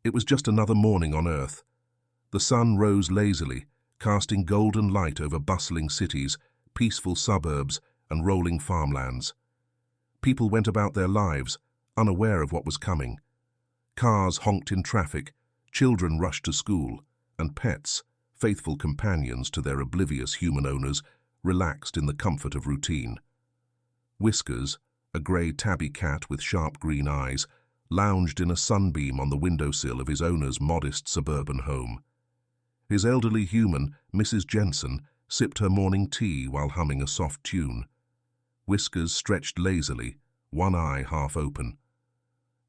It was just another morning on Earth. The sun rose lazily, casting golden light over bustling cities, peaceful suburbs, and rolling farmlands. People went about their lives, unaware of what was coming. Cars honked in traffic, children rushed to school, and pets, faithful companions to their oblivious human owners, relaxed in the comfort of routine. Whiskers, a grey tabby cat with sharp green eyes, lounged in a sunbeam on the windowsill of his owner's modest suburban home. His elderly human, Mrs. Jensen, sipped her morning tea while humming a soft tune. Whiskers stretched lazily, one eye half open.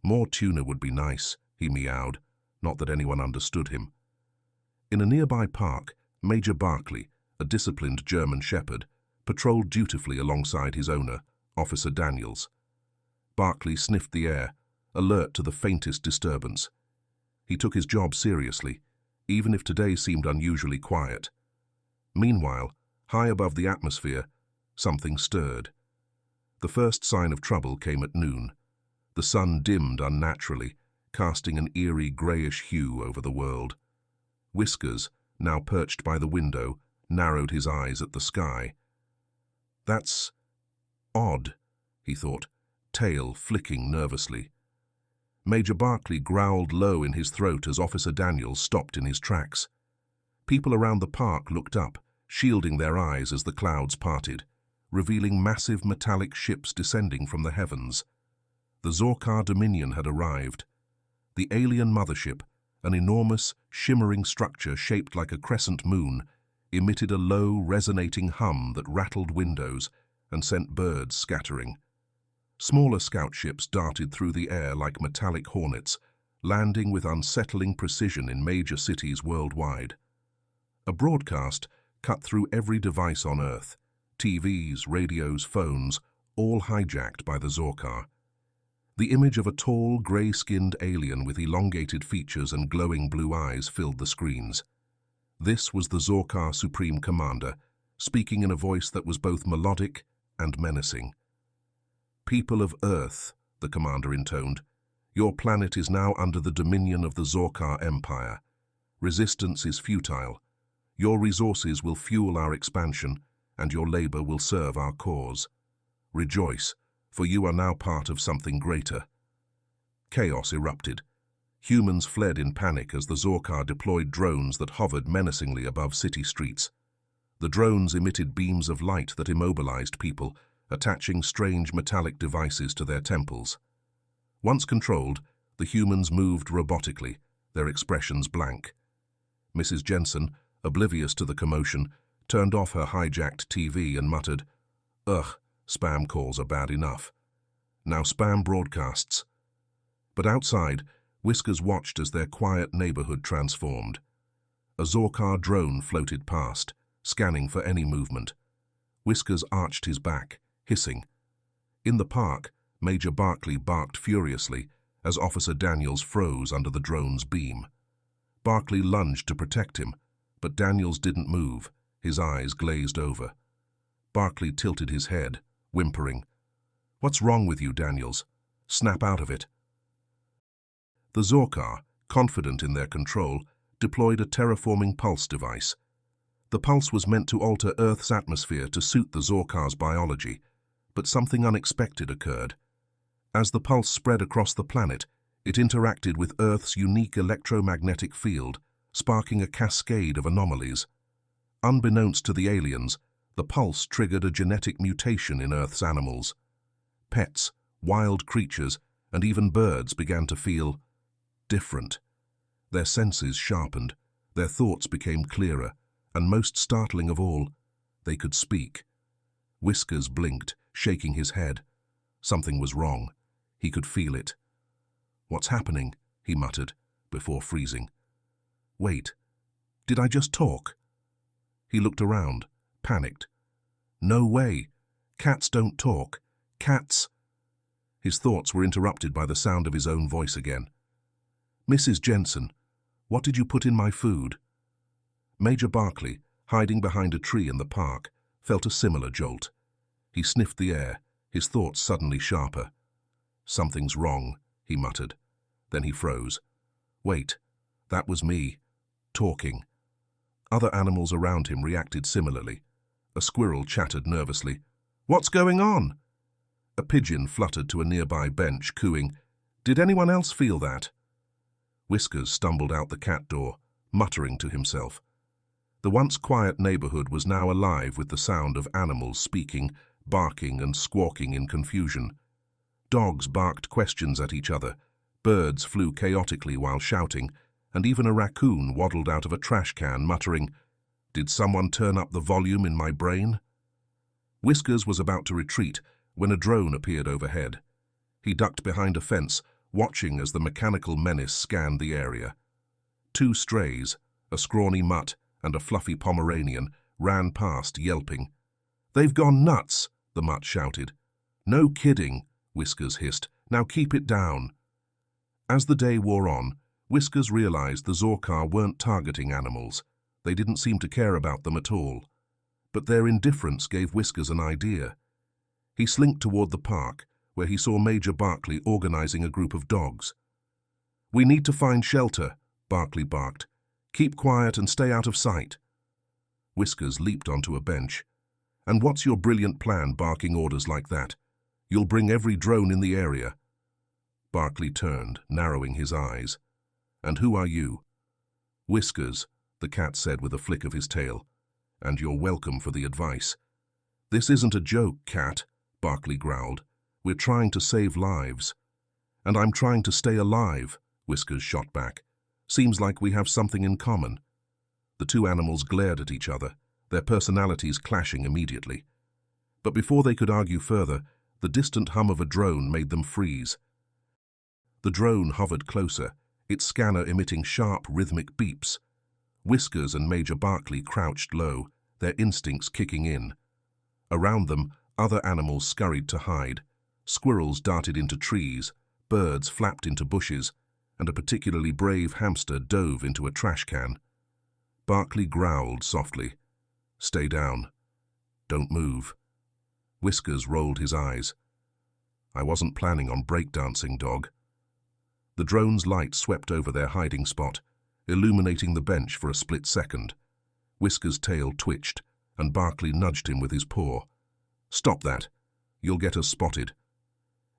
More tuna would be nice, he meowed, not that anyone understood him. In a nearby park, Major Barkley, a disciplined German shepherd, patrolled dutifully alongside his owner, Officer Daniels. Barkley sniffed the air, alert to the faintest disturbance. He took his job seriously, even if today seemed unusually quiet. Meanwhile, high above the atmosphere, something stirred. The first sign of trouble came at noon. The sun dimmed unnaturally, casting an eerie greyish hue over the world. Whiskers, now perched by the window, narrowed his eyes at the sky. "That's odd," he thought, tail flicking nervously. Major Barkley growled low in his throat as Officer Daniels stopped in his tracks. People around the park looked up, shielding their eyes as the clouds parted, revealing massive metallic ships descending from the heavens. The Zorkar Dominion had arrived. The alien mothership, an enormous, shimmering structure shaped like a crescent moon, emitted a low, resonating hum that rattled windows and sent birds scattering. Smaller scout ships darted through the air like metallic hornets, landing with unsettling precision in major cities worldwide. A broadcast cut through every device on Earth, TVs, radios, phones, all hijacked by the Zorkar. The image of a tall, grey-skinned alien with elongated features and glowing blue eyes filled the screens. This was the Zorkar Supreme Commander, speaking in a voice that was both melodic and menacing. "People of Earth," the commander intoned, "your planet is now under the dominion of the Zorkar Empire. Resistance is futile. Your resources will fuel our expansion, and your labor will serve our cause. Rejoice, for you are now part of something greater." Chaos erupted. Humans fled in panic as the Zorkar deployed drones that hovered menacingly above city streets. The drones emitted beams of light that immobilized people, attaching strange metallic devices to their temples. Once controlled, the humans moved robotically, their expressions blank. Mrs. Jensen, oblivious to the commotion, turned off her hijacked TV and muttered, "Ugh, spam calls are bad enough. Now spam broadcasts." But outside, Whiskers watched as their quiet neighborhood transformed. A Zorkar drone floated past, scanning for any movement. Whiskers arched his back, hissing. In the park, Major Barkley barked furiously as Officer Daniels froze under the drone's beam. Barkley lunged to protect him, but Daniels didn't move, his eyes glazed over. Barkley tilted his head, whimpering. "What's wrong with you, Daniels? Snap out of it." The Zorkar, confident in their control, deployed a terraforming pulse device. The pulse was meant to alter Earth's atmosphere to suit the Zorkar's biology, but something unexpected occurred. As the pulse spread across the planet, it interacted with Earth's unique electromagnetic field, sparking a cascade of anomalies. Unbeknownst to the aliens, the pulse triggered a genetic mutation in Earth's animals. Pets, wild creatures, and even birds began to feel different. Their senses sharpened, their thoughts became clearer, and most startling of all, they could speak. Whiskers blinked, shaking his head. Something was wrong. He could feel it. "What's happening?" he muttered, before freezing. "Wait, did I just talk?" He looked around, panicked. "No way! Cats don't talk. Cats—" His thoughts were interrupted by the sound of his own voice again. "Mrs. Jensen, what did you put in my food?" Major Barkley, hiding behind a tree in the park, felt a similar jolt. He sniffed the air, his thoughts suddenly sharper. "Something's wrong," he muttered. Then he froze. Wait, that was me, talking. Other animals around him reacted similarly. A squirrel chattered nervously. "What's going on?" A pigeon fluttered to a nearby bench, cooing, "Did anyone else feel that?" Whiskers stumbled out the cat door, muttering to himself. The once quiet neighborhood was now alive with the sound of animals speaking, barking and squawking in confusion. Dogs barked questions at each other, birds flew chaotically while shouting, and even a raccoon waddled out of a trash can muttering, "Did someone turn up the volume in my brain?" Whiskers was about to retreat when a drone appeared overhead. He ducked behind a fence, watching as the mechanical menace scanned the area. Two strays, a scrawny mutt and a fluffy Pomeranian, ran past, yelping. "They've gone nuts," the mutt shouted. "No kidding," Whiskers hissed. "Now keep it down." As the day wore on, Whiskers realized the Zorkar weren't targeting animals. They didn't seem to care about them at all. But their indifference gave Whiskers an idea. He slinked toward the park, where he saw Major Barkley organizing a group of dogs. "We need to find shelter," Barkley barked. "Keep quiet and stay out of sight." Whiskers leaped onto a bench. "And what's your brilliant plan barking orders like that? You'll bring every drone in the area." Barkley turned, narrowing his eyes. "And who are you?" "Whiskers," the cat said with a flick of his tail. "And you're welcome for the advice." "This isn't a joke, cat," Barkley growled. "We're trying to save lives." "And I'm trying to stay alive," Whiskers shot back. "Seems like we have something in common." The two animals glared at each other, their personalities clashing immediately. But before they could argue further, the distant hum of a drone made them freeze. The drone hovered closer, its scanner emitting sharp, rhythmic beeps. Whiskers and Major Barkley crouched low, their instincts kicking in. Around them, other animals scurried to hide. Squirrels darted into trees, birds flapped into bushes, and a particularly brave hamster dove into a trash can. Barkley growled softly. "Stay down. Don't move." Whiskers rolled his eyes. "I wasn't planning on breakdancing, dog." The drone's light swept over their hiding spot, illuminating the bench for a split second. Whiskers' tail twitched, and Barkley nudged him with his paw. "Stop that. You'll get us spotted."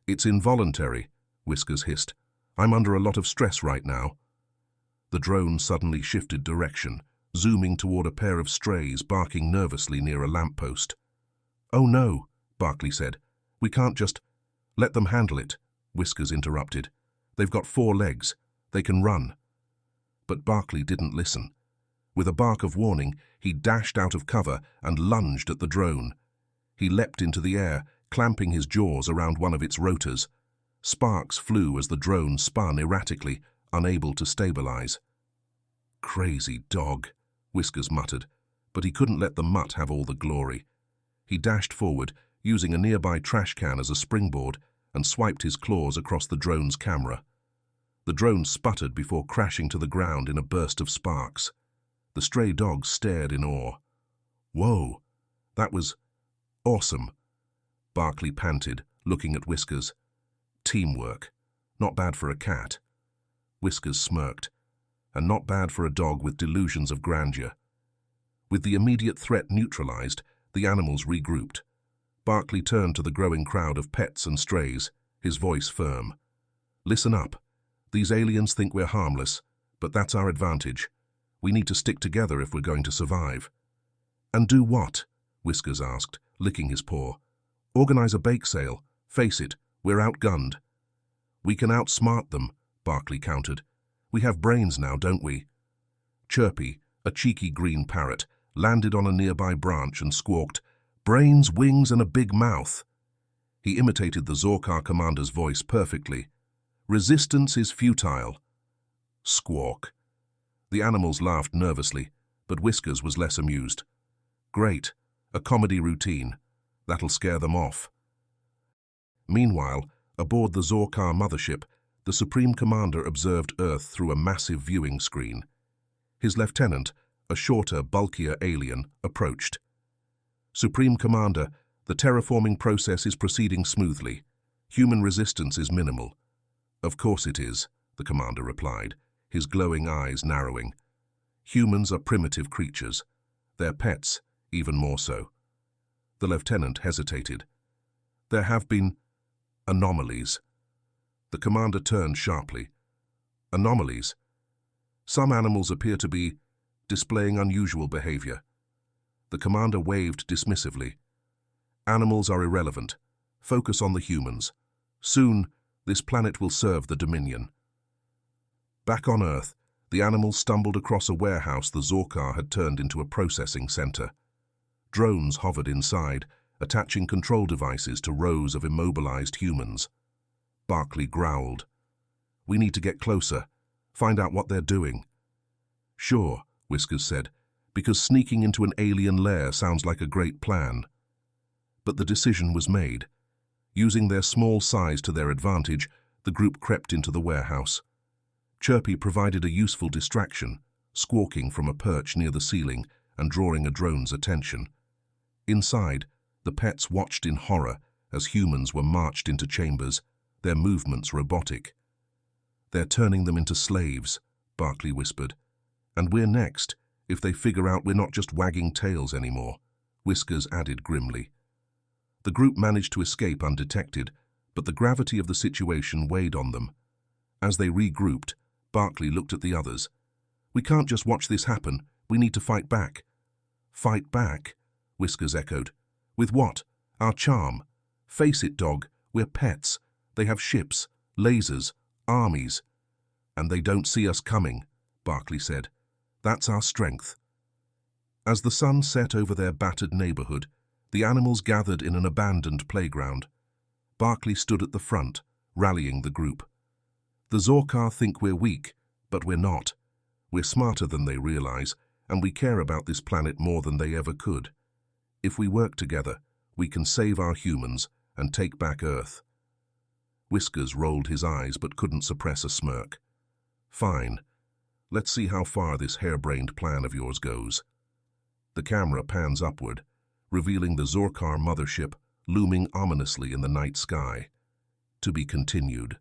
"It's involuntary," Whiskers hissed. "I'm under a lot of stress right now." The drone suddenly shifted direction, zooming toward a pair of strays barking nervously near a lamppost. "Oh no," Barkley said. "We can't just—" "Let them handle it," Whiskers interrupted. "They've got 4 legs. They can run." But Barkley didn't listen. With a bark of warning, he dashed out of cover and lunged at the drone. He leapt into the air, clamping his jaws around one of its rotors. Sparks flew as the drone spun erratically, unable to stabilize. "Crazy dog," Whiskers muttered, but he couldn't let the mutt have all the glory. He dashed forward, using a nearby trash can as a springboard, and swiped his claws across the drone's camera. The drone sputtered before crashing to the ground in a burst of sparks. The stray dogs stared in awe. "Whoa, that was awesome," Barkley panted, looking at Whiskers. "Teamwork. Not bad for a cat." Whiskers smirked. "And not bad for a dog with delusions of grandeur." With the immediate threat neutralized, the animals regrouped. Barkley turned to the growing crowd of pets and strays, his voice firm. "Listen up. These aliens think we're harmless, but that's our advantage. We need to stick together if we're going to survive." "And do what?" Whiskers asked, licking his paw. "Organize a bake sale. Face it, we're outgunned." "We can outsmart them," Barkley countered. "We have brains now, don't we?" Chirpy, a cheeky green parrot, landed on a nearby branch and squawked, "Brains, wings, and a big mouth." He imitated the Zorkar commander's voice perfectly. "Resistance is futile." Squawk. The animals laughed nervously, but Whiskers was less amused. "Great, a comedy routine. That'll scare them off." Meanwhile, aboard the Zorkar mothership, the Supreme Commander observed Earth through a massive viewing screen. His lieutenant, a shorter, bulkier alien, approached. "Supreme Commander, the terraforming process is proceeding smoothly. Human resistance is minimal." "Of course it is," the commander replied. his glowing eyes narrowing. Humans are primitive creatures. Their pets, even more so. The lieutenant hesitated. There have been anomalies. The commander turned sharply. Anomalies? Some animals appear to be displaying unusual behavior. The commander waved dismissively. Animals are irrelevant. Focus on the humans. Soon, this planet will serve the Dominion. Back on Earth, the animals stumbled across a warehouse the Zorkar had turned into a processing center. Drones hovered inside, attaching control devices to rows of immobilized humans. Barkley growled. We need to get closer, find out what they're doing. Sure, Whiskers said, because sneaking into an alien lair sounds like a great plan. But the decision was made. Using their small size to their advantage, the group crept into the warehouse. Chirpy provided a useful distraction, squawking from a perch near the ceiling and drawing a drone's attention. Inside, the pets watched in horror as humans were marched into chambers, their movements robotic. They're turning them into slaves, Barkley whispered. And we're next, if they figure out we're not just wagging tails anymore, Whiskers added grimly. The group managed to escape undetected, but the gravity of the situation weighed on them. As they regrouped, Barkley looked at the others. We can't just watch this happen, we need to fight back. Fight back? Whiskers echoed. With what? Our charm. Face it, dog, we're pets. They have ships, lasers, armies. And they don't see us coming, Barkley said. That's our strength. As the sun set over their battered neighborhood, the animals gathered in an abandoned playground. Barkley stood at the front, rallying the group. The Zorkar think we're weak, but we're not. We're smarter than they realize, and we care about this planet more than they ever could. If we work together, we can save our humans and take back Earth. Whiskers rolled his eyes but couldn't suppress a smirk. Fine. Let's see how far this harebrained plan of yours goes. The camera pans upward, revealing the Zorkar mothership looming ominously in the night sky. To be continued.